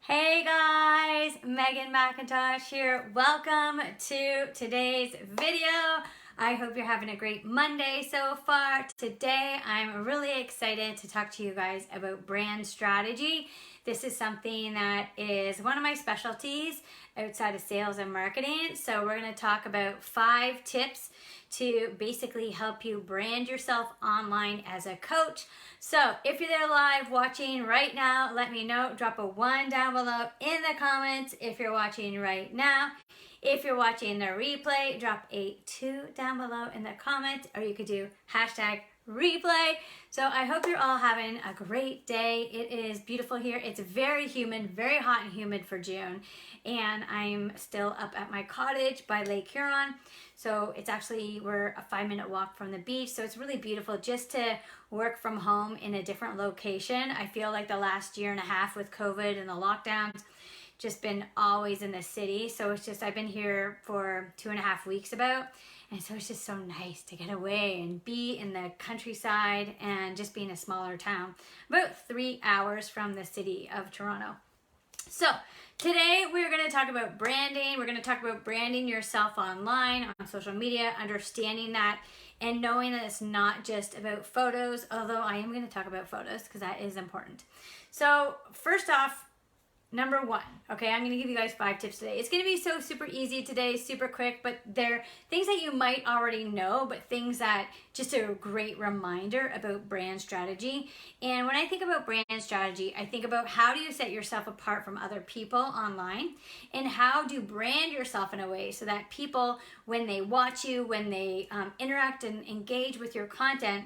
Hey guys, Megan McIntosh here. Welcome to today's video. I hope you're having a great Monday so far. Today, I'm really excited to talk to you guys about brand strategy. This is something that is one of my specialties outside of sales and marketing. So we're going to talk about 5 tips to basically help you brand yourself online as a coach. So if you're there live watching right now, let me know. Drop a 1 down below in the comments if you're watching right now. If you're watching the replay, drop a 2 down below in the comments, or you could do hashtag replay. So I hope you're all having a great day. It is beautiful here. It's very humid, very hot and humid for June. And I'm still up at my cottage by Lake Huron. So it's actually, we're a 5-minute walk from the beach. So it's really beautiful just to work from home in a different location. I feel like the last year and a half with COVID and the lockdowns, just been always in the city. So it's just, I've been here for 2.5 weeks about. And so it's just so nice to get away and be in the countryside and just be in a smaller town, about 3 hours from the city of Toronto. So today we're going to talk about branding. We're going to talk about branding yourself online, on social media, understanding that and knowing that it's not just about photos, although I am going to talk about photos because that is important. So first off, number 1, okay, I'm going to give you guys 5 tips today. It's going to be so super easy today, super quick, but they're things that you might already know, but things that just a great reminder about brand strategy. And when I think about brand strategy, I think about how do you set yourself apart from other people online, and how do you brand yourself in a way so that people, when they watch you, when they interact and engage with your content,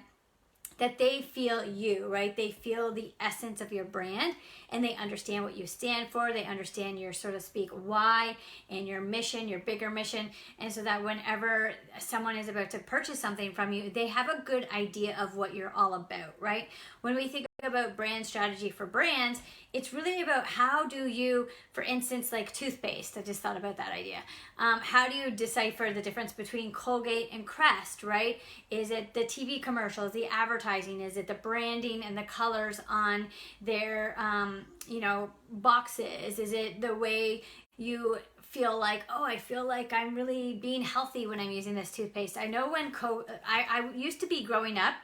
that they feel you, right? They feel the essence of your brand and they understand what you stand for. They understand your, so to speak, why and your mission, your bigger mission. And so that whenever someone is about to purchase something from you, they have a good idea of what you're all about, right? When we think about brand strategy for brands, it's really about how do you, for instance, like toothpaste, I just thought about that idea. How do you decipher the difference between Colgate and Crest, right? Is it the TV commercials, the advertising? Is it the branding and the colors on their, boxes? Is it the way you feel like, oh, I feel like I'm really being healthy when I'm using this toothpaste? I know when I used to be growing up,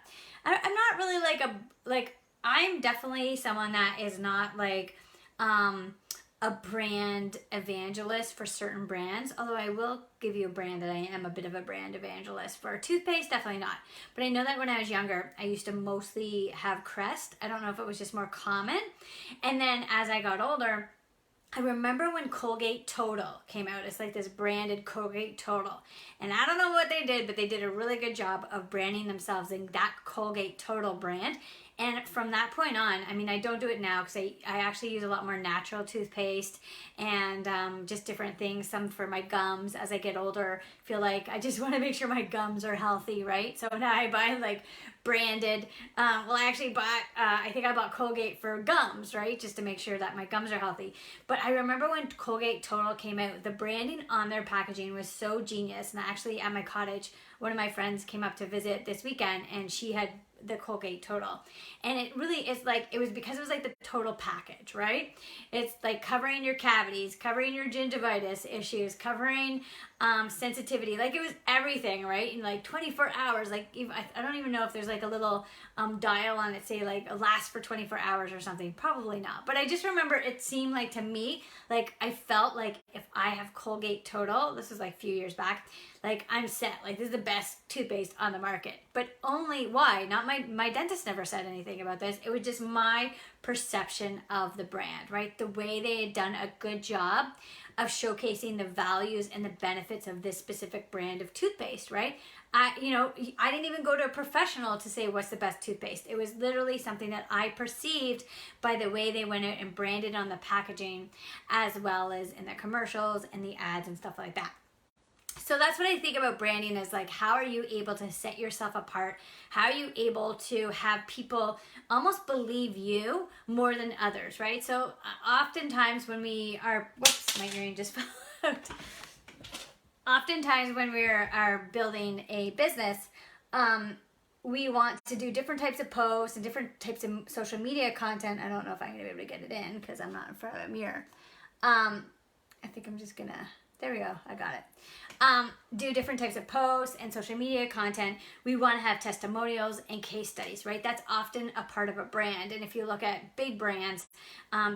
I'm not really I'm definitely someone that is not like a brand evangelist for certain brands, although I will give you a brand that I am a bit of a brand evangelist for. Toothpaste, definitely not. But I know that when I was younger, I used to mostly have Crest. I don't know if it was just more common. And then as I got older, I remember when Colgate Total came out. It's like this branded Colgate Total. And I don't know what they did, but they did a really good job of branding themselves in that Colgate Total brand. And from that point on, I mean, I don't do it now because I actually use a lot more natural toothpaste and just different things. Some for my gums as I get older, feel like I just want to make sure my gums are healthy, right? So now I buy like branded, I actually bought, I think I bought Colgate for gums, right? Just to make sure that my gums are healthy. But I remember when Colgate Total came out, the branding on their packaging was so genius. And actually at my cottage, one of my friends came up to visit this weekend and she had the Colgate Total. And it really is like, it was because it was like the total package, right? It's like covering your cavities, covering your gingivitis issues, covering sensitivity. Like it was everything, right? In like 24 hours, like I don't even know if there's like a little dial on it, say like lasts for 24 hours or something. Probably not. But I just remember it seemed like to me, like I felt like if I have Colgate Total, this was like a few years back, like I'm set, like this is the best toothpaste on the market. But only why? Not my dentist never said anything about this. It was just my perception of the brand, right? The way they had done a good job of showcasing the values and the benefits of this specific brand of toothpaste, right? I didn't even go to a professional to say what's the best toothpaste. It was literally something that I perceived by the way they went out and branded on the packaging, as well as in the commercials and the ads and stuff like that. So that's what I think about branding is like, how are you able to set yourself apart? How are you able to have people almost believe you more than others, right? So oftentimes when we are, whoops, my earring just fell out. Oftentimes when we are building a business, we want to do different types of posts and different types of social media content. I don't know if I'm gonna be able to get it in because I'm not in front of a mirror. I think I'm just gonna, there we go, I got it. Do different types of posts and social media content. We want to have testimonials and case studies, right? That's often a part of a brand. And if you look at big brands,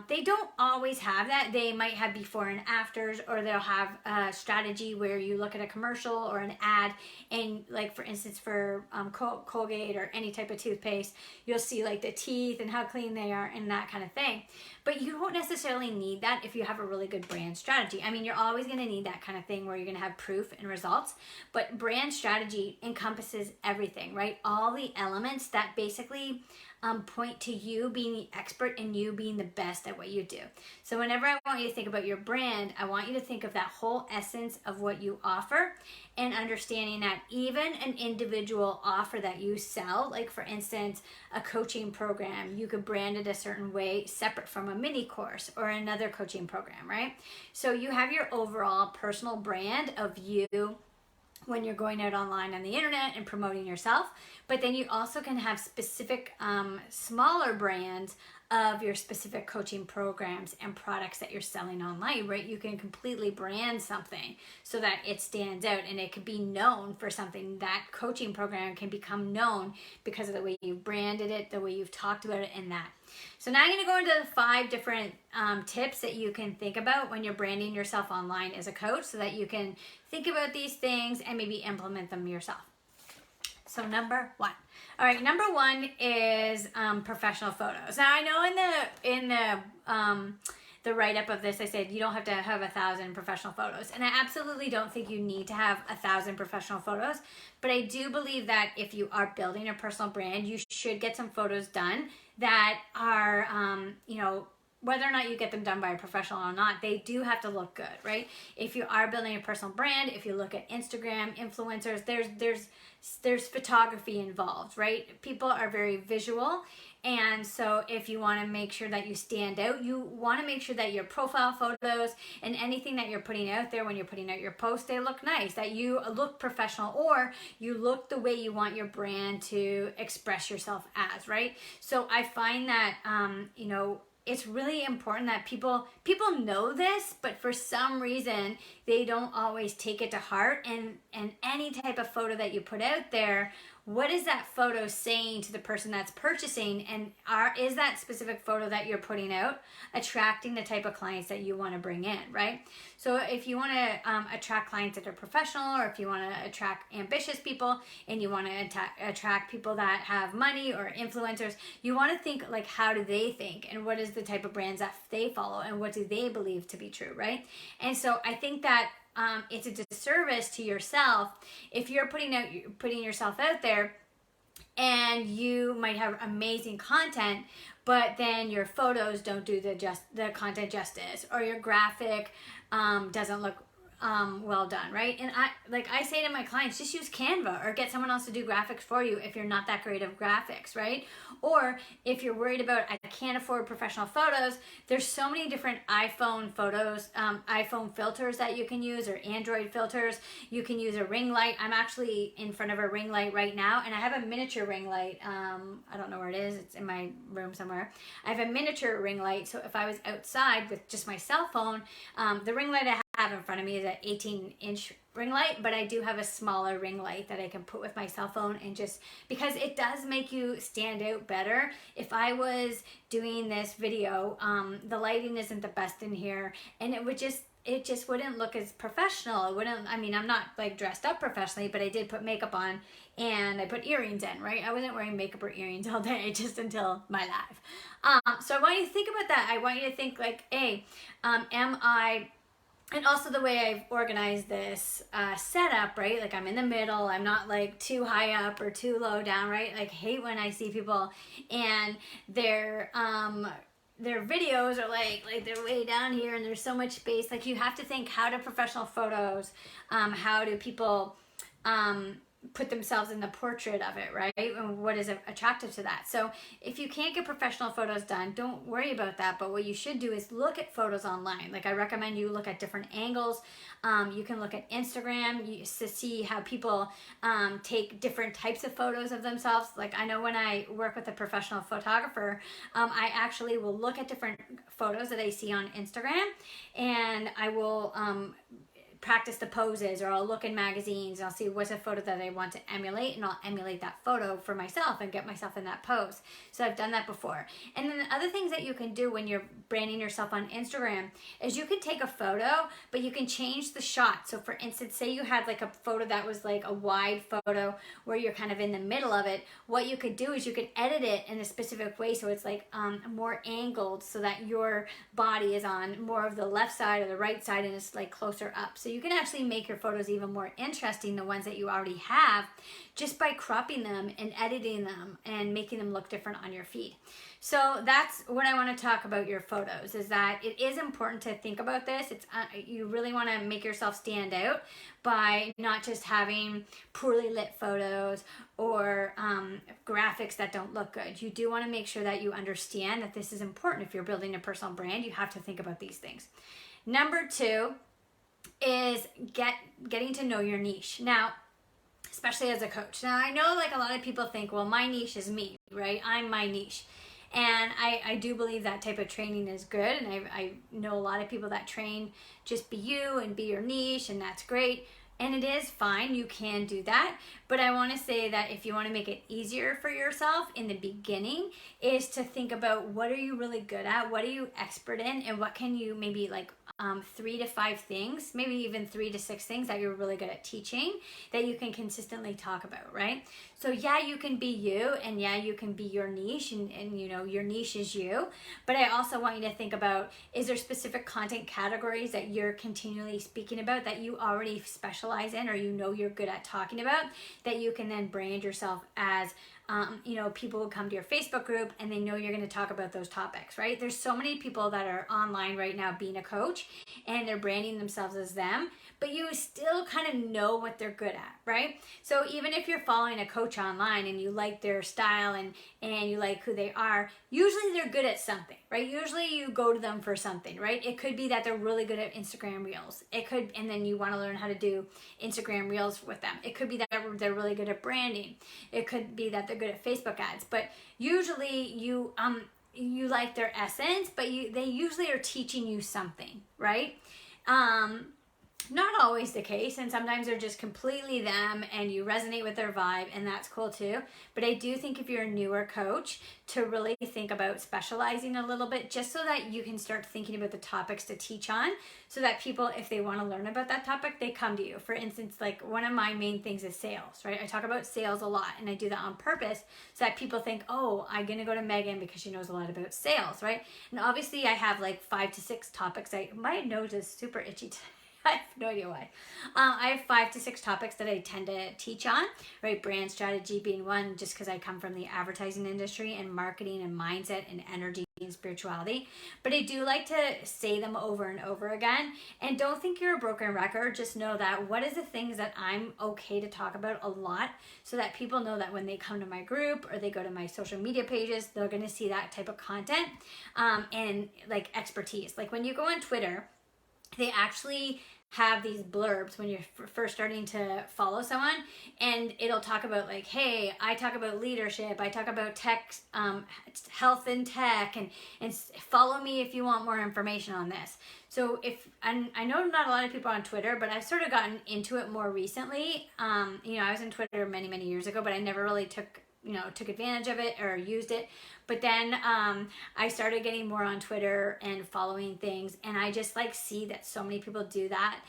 they don't always have that. They might have before and afters, or they'll have a strategy where you look at a commercial or an ad, and like for instance for Colgate or any type of toothpaste, you'll see like the teeth and how clean they are and that kind of thing. But you don't necessarily need that if you have a really good brand strategy. I mean, you're always going to need that kind of thing where you're going to have proof and results, but brand strategy encompasses everything, right? All the elements that basically point to you being the expert and you being the best at what you do. So whenever I want you to think about your brand, I want you to think of that whole essence of what you offer, and understanding that even an individual offer that you sell, like for instance, a coaching program, you could brand it a certain way separate from a mini course or another coaching program, right? So you have your overall personal brand of you when you're going out online on the internet and promoting yourself, but then you also can have specific smaller brands of your specific coaching programs and products that you're selling online, right? You can completely brand something so that it stands out and it can be known for something. That coaching program can become known because of the way you branded it, the way you've talked about it, and that. So now I'm going to go into the 5 different tips that you can think about when you're branding yourself online as a coach, so that you can think about these things and maybe implement them yourself. So number 1. All right, number 1 is professional photos. Now I know in the write-up of this, I said you don't have to have 1,000 professional photos, and I absolutely don't think you need to have 1,000 professional photos. But I do believe that if you are building a personal brand, you should get some photos done that are, whether or not you get them done by a professional or not, they do have to look good, right? If you are building a personal brand, if you look at Instagram influencers, there's photography involved, right? People are very visual. And so if you want to make sure that you stand out, you want to make sure that your profile photos and anything that you're putting out there when you're putting out your posts, they look nice, that you look professional, or you look the way you want your brand to express yourself as, right? So I find that, it's really important that people know this, but for some reason they don't always take it to heart. And any type of photo that you put out there, what is that photo saying to the person that's purchasing? And is that specific photo that you're putting out attracting the type of clients that you want to bring in, right? So if you want to attract clients that are professional, or if you want to attract ambitious people and you want to attract people that have money or influencers, you want to think like, how do they think, and what is the type of brands that they follow, and what do they believe to be true, right? And so I think that it's a disservice to yourself if you're putting yourself out there and you might have amazing content, but then your photos don't do the content justice, or your graphic doesn't look well done, right? And I say to my clients, just use Canva or get someone else to do graphics for you if you're not that great of graphics, right? Or if you're worried about, I can't afford professional photos, there's so many different iPhone photos, iPhone filters that you can use, or Android filters. You can use a ring light. I'm actually in front of a ring light right now, and I have a miniature ring light. I don't know where it is. It's in my room somewhere. I have a miniature ring light, so if I was outside with just my cell phone, the ring light I have in front of me is an 18-inch ring light, but I do have a smaller ring light that I can put with my cell phone, and just because it does make you stand out better. If I was doing this video, the lighting isn't the best in here, and it just wouldn't look as professional. It wouldn't, I mean, I'm not like dressed up professionally, but I did put makeup on and I put earrings in, right? I wasn't wearing makeup or earrings all day, just until my live. So I want you to think about that. I want you to think like, hey, and also the way I've organized this setup, right? Like I'm in the middle. I'm not like too high up or too low down, right? Like hate when I see people and their videos are like they're way down here and there's so much space. Like you have to think, how do professional photos, how do people put themselves in the portrait of it, right? And what is attractive to that. So if you can't get professional photos done, don't worry about that. But what you should do is look at photos online. Like I recommend you look at different angles. You can look at Instagram to see how people take different types of photos of themselves. Like I know when I work with a professional photographer, I actually will look at different photos that I see on Instagram, and I will practice the poses, or I'll look in magazines and I'll see what's a photo that I want to emulate, and I'll emulate that photo for myself and get myself in that pose. So I've done that before. And then the other things that you can do when you're branding yourself on Instagram is you can take a photo, but you can change the shot. So for instance, say you had like a photo that was like a wide photo where you're kind of in the middle of it. What you could do is you could edit it in a specific way so it's like more angled, so that your body is on more of the left side or the right side and it's like closer up. So you can actually make your photos even more interesting, the ones that you already have, just by cropping them and editing them and making them look different on your feed. So that's what I want to talk about your photos, is that it is important to think about this. It's you really want to make yourself stand out by not just having poorly lit photos or graphics that don't look good. You do want to make sure that you understand that this is important. If you're building a personal brand, you have to think about these things. Number 2 is getting to know your niche. Now, especially as a coach. Now, I know like a lot of people think, well, my niche is me, right? I'm my niche. And I do believe that type of training is good. And I know a lot of people that train just be you and be your niche, and that's great. And it is fine, you can do that. But I want to say that if you want to make it easier for yourself in the beginning, is to think about what are you really good at, what are you expert in, and what can you maybe like 3 to 5 things, maybe even 3 to 6 things that you're really good at teaching that you can consistently talk about, right? So yeah, you can be you, and yeah, you can be your niche, and you know, your niche is you. But I also want you to think about, is there specific content categories that you're continually speaking about that you already specialize in, or you know you're good at talking about, that you can then brand yourself as you know, people will come to your Facebook group and they know you're going to talk about those topics, right? There's so many people that are online right now being a coach and they're branding themselves as them, but you still kind of know what they're good at, right? So even if you're following a coach online and you like their style and you like who they are, usually they're good at something, right? Usually you go to them for something, right? It could be that they're really good at Instagram Reels. It could, and then you want to learn how to do Instagram Reels with them. It could be that they're really good at branding. It could be that they're good at Facebook ads. But usually you like their essence, but they usually are teaching you something, right? Not always the case, and sometimes they're just completely them and you resonate with their vibe, and that's cool too. But I do think if you're a newer coach, to really think about specializing a little bit, just so that you can start thinking about the topics to teach on, so that people, if they want to learn about that topic, they come to you. For instance, like one of my main things is sales, right? I talk about sales a lot, and I do that on purpose so that people think, oh, I'm going to go to Megan because she knows a lot about sales, right? And obviously I have like 5 to 6 topics. My nose is super itchy today. I have no idea why. I have 5 to 6 topics that I tend to teach on, right? Brand strategy being one, just because I come from the advertising industry, and marketing and mindset and energy and spirituality. But I do like to say them over and over again. And don't think you're a broken record. Just know that what is the things that I'm okay to talk about a lot, so that people know that when they come to my group or they go to my social media pages, they're going to see that type of content and like expertise. Like when you go on Twitter, they actually have these blurbs when you're first starting to follow someone, and it'll talk about like, hey, I talk about leadership, I talk about tech, health and tech, and follow me if you want more information on this. So and I know not a lot of people are on Twitter, but I've sort of gotten into it more recently. You know, I was in Twitter many, many years ago, but I never really took advantage of it or used it. But then I started getting more on Twitter and following things, and I just like see that so many people do that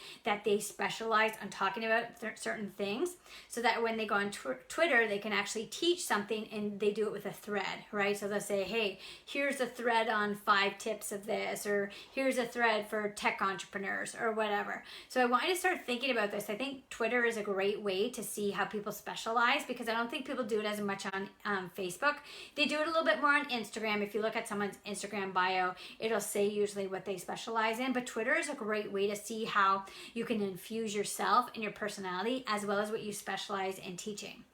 they specialize on talking about certain things, so that when they go on Twitter, they can actually teach something, and they do it with a thread, right? So they'll say, hey, here's a thread on 5 tips of this, or here's a thread for tech entrepreneurs, or whatever. So I want you to start thinking about this. I think Twitter is a great way to see how people specialize, because I don't think people do it as much on Facebook. They do it a little bit more more on Instagram. If you look at someone's Instagram bio, it'll say usually what they specialize in. But Twitter is a great way to see how you can infuse yourself and your personality as well as what you specialize in teaching.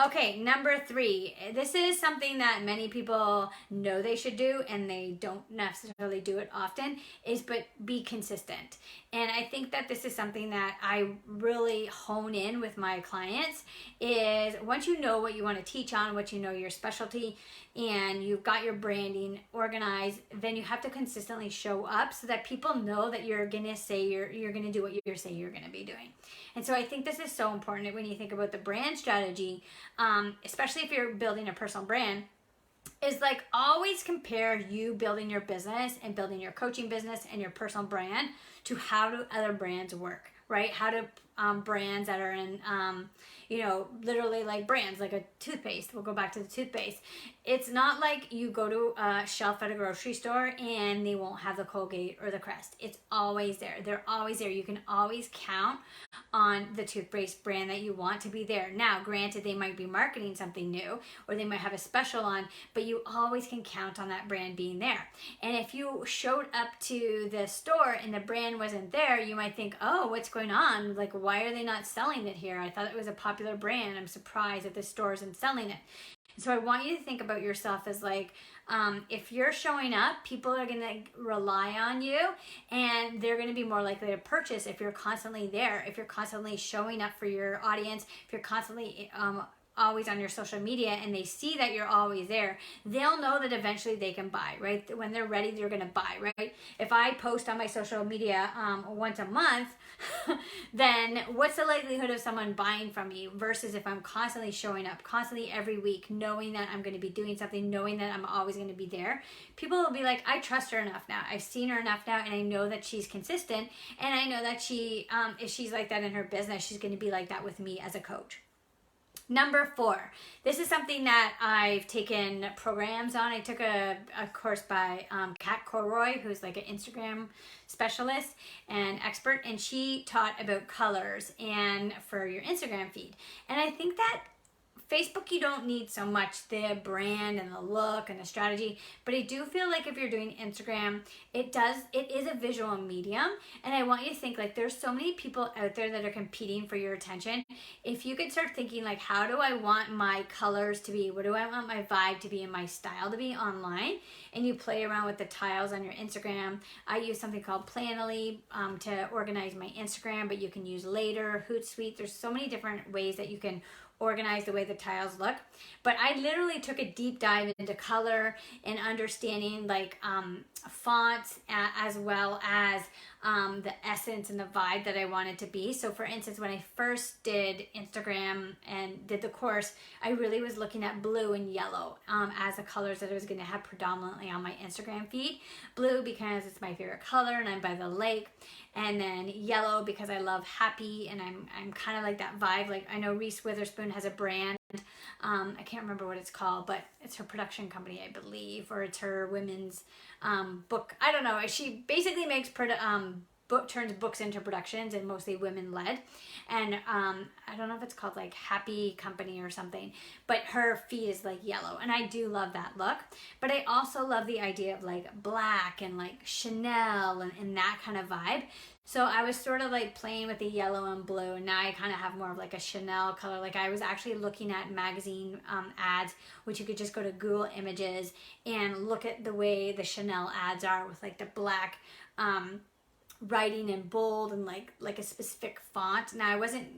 Okay, number 3. This is something that many people know they should do and they don't necessarily do it often, but be consistent. And I think that this is something that I really hone in with my clients is once you know what you want to teach on, what you know your specialty, and you've got your branding organized, then you have to consistently show up so that people know that you're going to say you're going to do what you're saying you're going to be doing. And so I think this is so important when you think about the brand strategy, especially if you're building a personal brand, is like always compare you building your business and building your coaching business and your personal brand to how do other brands work, right? How do brands that are in, literally like brands, like a toothpaste. We'll go back to the toothpaste. It's not like you go to a shelf at a grocery store and they won't have the Colgate or the Crest. It's always there. They're always there. You can always count on the toothpaste brand that you want to be there. Now, granted, they might be marketing something new or they might have a special on, but you always can count on that brand being there. And if you showed up to the store and the brand wasn't there, you might think, oh, what's going on? Like, why are they not selling it here? I thought it was a popular brand. I'm surprised that this store isn't selling it. So I want you to think about yourself as like, if you're showing up, people are going to rely on you and they're going to be more likely to purchase if you're constantly there, if you're constantly showing up for your audience, if you're constantly always on your social media and they see that you're always there, they'll know that eventually they can buy, right? When they're ready, they're going to buy, right? If I post on my social media once a month, then what's the likelihood of someone buying from me versus if I'm constantly showing up, constantly every week, knowing that I'm going to be doing something, knowing that I'm always going to be there? People will be like, I trust her enough now. I've seen her enough now and I know that she's consistent and I know that she, if she's like that in her business, she's going to be like that with me as a coach. Number 4, this is something that I've taken programs on. I took a course by Kat Corroy, who's like an Instagram specialist and expert, and she taught about colors and for your Instagram feed. And I think that Facebook, you don't need so much the brand and the look and the strategy, but I do feel like if you're doing Instagram, it is a visual medium. And I want you to think like there's so many people out there that are competing for your attention. If you could start thinking like, how do I want my colors to be? What do I want my vibe to be and my style to be online? And you play around with the tiles on your Instagram. I use something called Planoly to organize my Instagram, but you can use Later, Hootsuite. There's so many different ways that you can organize the way the tiles look. But I literally took a deep dive into color and understanding like fonts as well as the essence and the vibe that I wanted to be. So for instance, when I first did Instagram and did the course, I really was looking at blue and yellow as the colors that I was going to have predominantly on my Instagram feed. Blue because it's my favorite color and I'm by the lake. And then yellow because I love happy and I'm kind of like that vibe. Like I know Reese Witherspoon has a brand. I can't remember what it's called, but it's her production company, I believe, or it's her women's book. I don't know. She basically makes turns books into productions and mostly women led. And I don't know if it's called like Happy Company or something, but her feed is like yellow. And I do love that look. But I also love the idea of like black and like Chanel and that kind of vibe. So I was sort of like playing with the yellow and blue, and now I kind of have more of like a Chanel color. Like I was actually looking at magazine ads, which you could just go to Google Images and look at the way the Chanel ads are with like the black writing in bold and like a specific font. Now I wasn't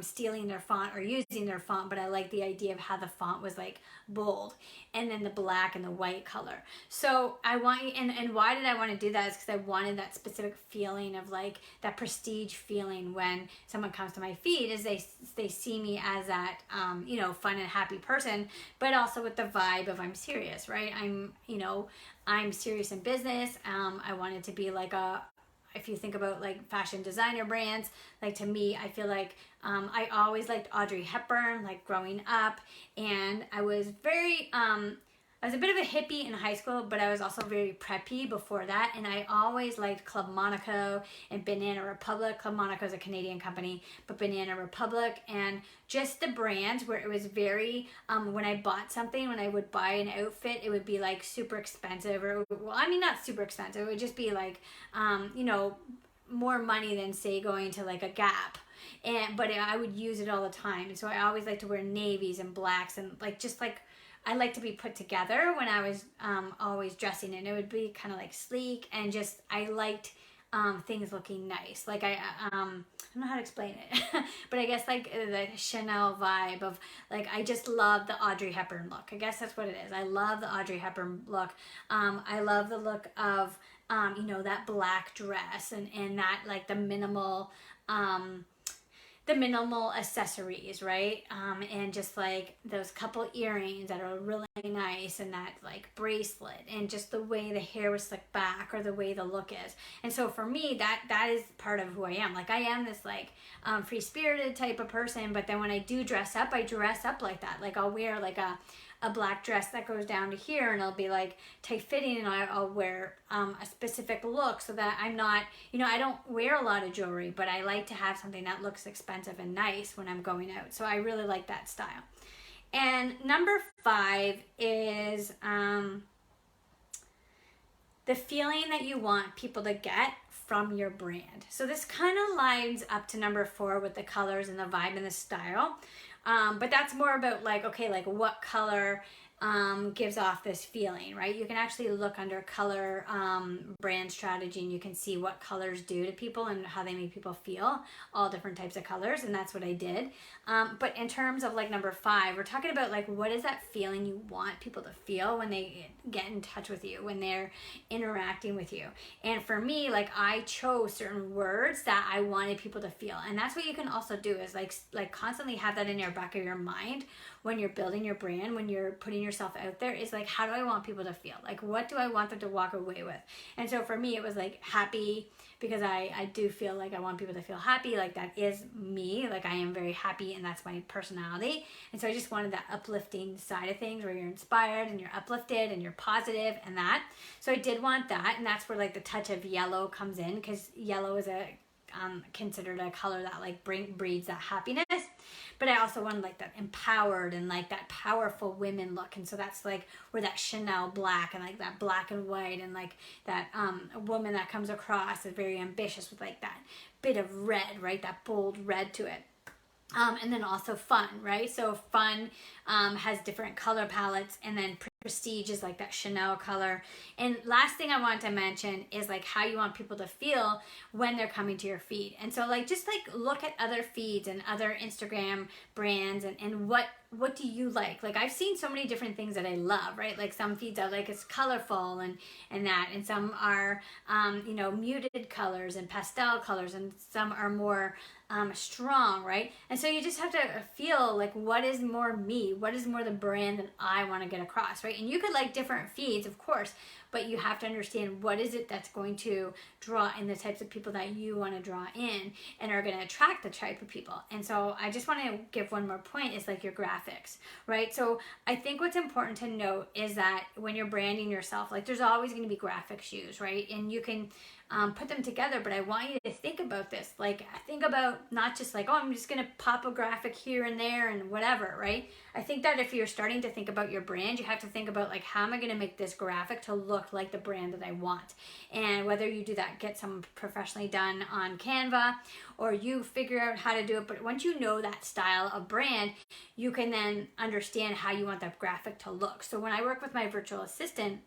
stealing their font or using their font, but I like the idea of how the font was like bold and then the black and the white color. So I want you, and why did I want to do that is because I wanted that specific feeling of like that prestige feeling when someone comes to my feed is they see me as that fun and happy person, but also with the vibe of I'm serious, right? I'm serious in business. I wanted to be like if you think about like fashion designer brands, like to me, I feel like I always liked Audrey Hepburn, like growing up, and I was very I was a bit of a hippie in high school, but I was also very preppy before that. And I always liked Club Monaco and Banana Republic. Club Monaco is a Canadian company, but Banana Republic, and just the brands where it was very, when I bought something, when I would buy an outfit, it would be like super expensive, or, well, I mean, not super expensive. It would just be like, you know, more money than say going to like a Gap. But I would use it all the time. And so I always like to wear navies and blacks, and like, just like, I like to be put together when I was always dressing, and it would be kind of like sleek, and just I liked things looking nice. Like I don't know how to explain it, but I guess like the Chanel vibe of like, I just love the Audrey Hepburn look. I guess that's what it is. I love the Audrey Hepburn look. I love the look of you know, that black dress, and that like the minimal accessories, right? And just like those couple earrings that are really nice, and that like bracelet, and just the way the hair was slicked back, or the way the look is. And so for me, that is part of who I am. Like I am this like free-spirited type of person, but then when I do dress up, I dress up like that. Like I'll wear like a black dress that goes down to here, and it'll be like tight fitting, and I'll wear a specific look, so that I'm not, you know, I don't wear a lot of jewelry, but I like to have something that looks expensive and nice when I'm going out. So I really like that style. And number 5 is the feeling that you want people to get from your brand. So this kind of lines up to number 4 with the colors and the vibe and the style. But that's more about like, okay, like what color gives off this feeling, right? You can actually look under color brand strategy, and you can see what colors do to people and how they make people feel, all different types of colors, and that's what I did. But in terms of like number 5, we're talking about like, what is that feeling you want people to feel when they get in touch with you, when they're interacting with you. And for me, like I chose certain words that I wanted people to feel, and that's what you can also do, is like constantly have that in your back of your mind when you're building your brand, when you're putting yourself out there, is like, how do I want people to feel? Like, what do I want them to walk away with? And so for me, it was like happy, because I do feel like I want people to feel happy. Like that is me. Like I am very happy, and that's my personality. And so I just wanted that uplifting side of things, where you're inspired and you're uplifted and you're positive, and that. So I did want that, and that's where like the touch of yellow comes in, because yellow is a considered a color that like breeds that happiness. But I also wanted like that empowered and like that powerful women look, and so that's like where that Chanel black, and like that black and white, and like that woman that comes across as very ambitious with like that bit of red, right, that bold red to it. And then also fun, right? So fun has different color palettes, and then prestige is like that Chanel color. And last thing I want to mention is like how you want people to feel when they're coming to your feed. And so like, just like look at other feeds and other Instagram brands, and what do you like? Like I've seen so many different things that I love, right? Like some feeds I like it's colorful and that, and some are you know, muted colors and pastel colors, and some are more strong, right? And so you just have to feel like, what is more me? What is more the brand that I want to get across, right? And you could like different feeds, of course, but you have to understand what is it that's going to draw in the types of people that you want to draw in, and are going to attract the type of people. And so I just want to give one more point, is like your graphics, right? So I think what's important to note is that when you're branding yourself, like there's always going to be graphics used, right? And you can put them together, but I want you to think about this. Like, think about not just like, oh, I'm just going to pop a graphic here and there and whatever, right? I think that if you're starting to think about your brand, you have to think about like, how am I going to make this graphic to look like the brand that I want? And whether you do that, get some professionally done on Canva, or you figure out how to do it. But once you know that style of brand, you can then understand how you want that graphic to look. So when I work with my virtual assistant,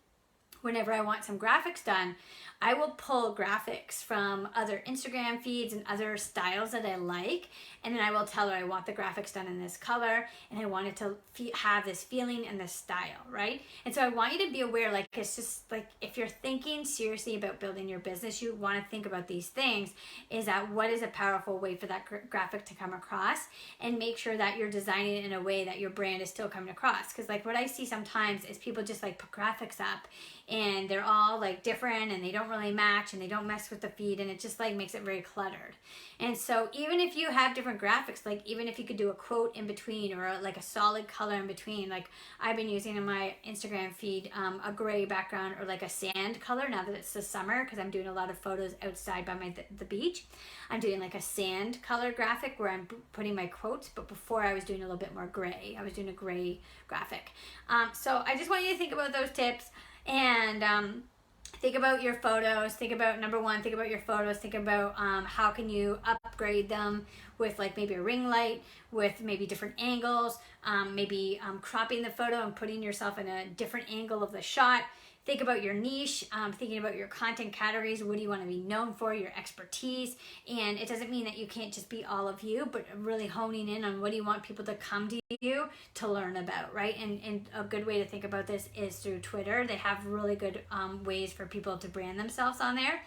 whenever I want some graphics done, I will pull graphics from other Instagram feeds and other styles that I like, and then I will tell her I want the graphics done in this color, and I want it to have this feeling and this style, right? And so I want you to be aware, like, it's just like, if you're thinking seriously about building your business, you want to think about these things, is that what is a powerful way for that graphic to come across, and make sure that you're designing it in a way that your brand is still coming across. Because like what I see sometimes is people just like put graphics up and they're all like different and they don't really match and they don't mess with the feed, and it just like makes it very cluttered. And so even if you have different graphics, like even if you could do a quote in between or like a solid color in between, like I've been using in my Instagram feed a gray background or like a sand color now that it's the summer, because I'm doing a lot of photos outside by the beach. I'm doing like a sand color graphic where I'm putting my quotes, but before I was doing a little bit more gray. I was doing a gray graphic. So I just want you to think about those tips and think about your photos. Think about, number one, think about your photos. Think about how can you upgrade them with like maybe a ring light, with maybe different angles, maybe cropping the photo and putting yourself in a different angle of the shot. Think about your niche, thinking about your content categories. What do you want to be known for, your expertise? And it doesn't mean that you can't just be all of you, but really honing in on what do you want people to come to you to learn about, right? And a good way to think about this is through Twitter. They have really good ways for people to brand themselves on there.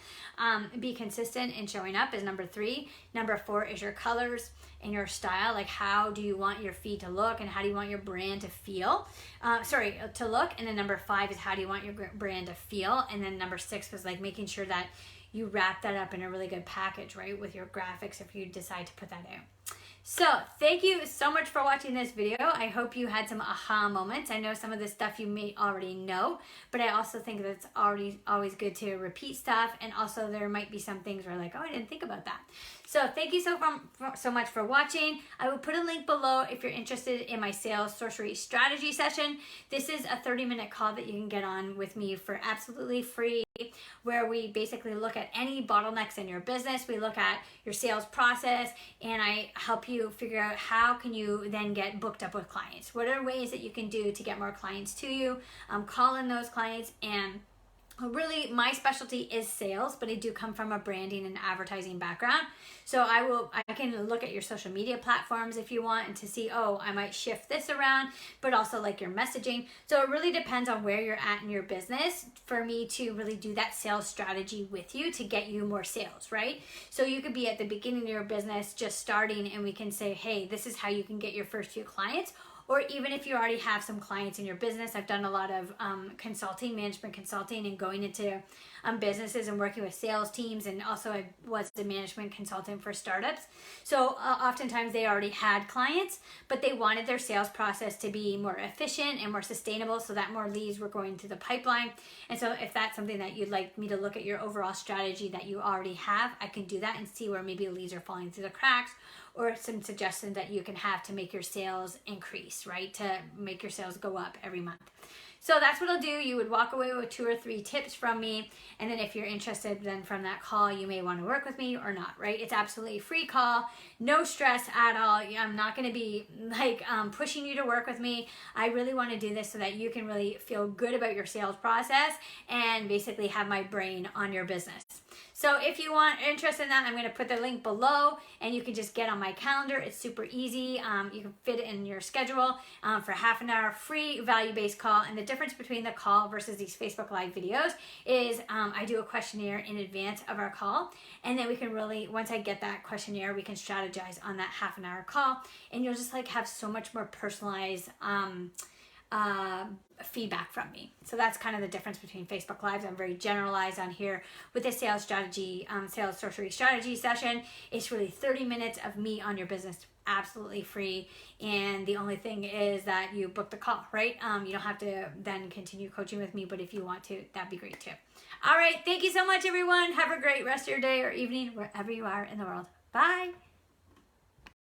Be consistent in showing up is number 3. Number 4 is your colors and your style. Like, how do you want your feed to look and how do you want your brand to feel? To look. And then number 5 is how do you want your brand to feel? And then number 6 was like making sure that you wrap that up in a really good package, right? With your graphics if you decide to put that out. So thank you so much for watching this video. I hope you had some aha moments. I know some of this stuff you may already know, but I also think that it's always good to repeat stuff. And also there might be some things where like, oh, I didn't think about that. So thank you so much for watching. I will put a link below if you're interested in my sales sorcery strategy session. This is a 30-minute call that you can get on with me for absolutely free, where we basically look at any bottlenecks in your business. We look at your sales process and I help you figure out how can you then get booked up with clients. What are ways that you can do to get more clients to you, call in those clients. And really my specialty is sales, but I do come from a branding and advertising background. So I can look at your social media platforms if you want and to see, oh, I might shift this around, but also like your messaging. So it really depends on where you're at in your business for me to really do that sales strategy with you to get you more sales, right? So you could be at the beginning of your business just starting and we can say, hey, this is how you can get your first few clients. Or even if you already have some clients in your business. I've done a lot of consulting, management consulting, and going into businesses and working with sales teams, and also I was a management consultant for startups. So oftentimes they already had clients, but they wanted their sales process to be more efficient and more sustainable so that more leads were going to the pipeline. And so if that's something that you'd like me to look at your overall strategy that you already have, I can do that and see where maybe leads are falling through the cracks, or some suggestions that you can have to make your sales increase, right? To make your sales go up every month. So that's what I'll do. You would walk away with 2 or 3 tips from me. And then if you're interested then from that call, you may want to work with me or not, right? It's absolutely a free call, no stress at all. I'm not going to be like pushing you to work with me. I really want to do this so that you can really feel good about your sales process and basically have my brain on your business. So if you want interest in that, I'm going to put the link below and you can just get on my calendar. It's super easy. You can fit it in your schedule for half an hour free value-based call. And the difference between the call versus these Facebook Live videos is I do a questionnaire in advance of our call. And then we can really, once I get that questionnaire, we can strategize on that half an hour call. And you'll just like have so much more personalized feedback from me. So that's kind of the difference between Facebook Lives. I'm very generalized on here with the sales strategy, sales sorcery strategy session. It's really 30 minutes of me on your business, absolutely free. And the only thing is that you book the call, right? You don't have to then continue coaching with me, but if you want to, that'd be great too. All right. Thank you so much, everyone. Have a great rest of your day or evening, wherever you are in the world. Bye.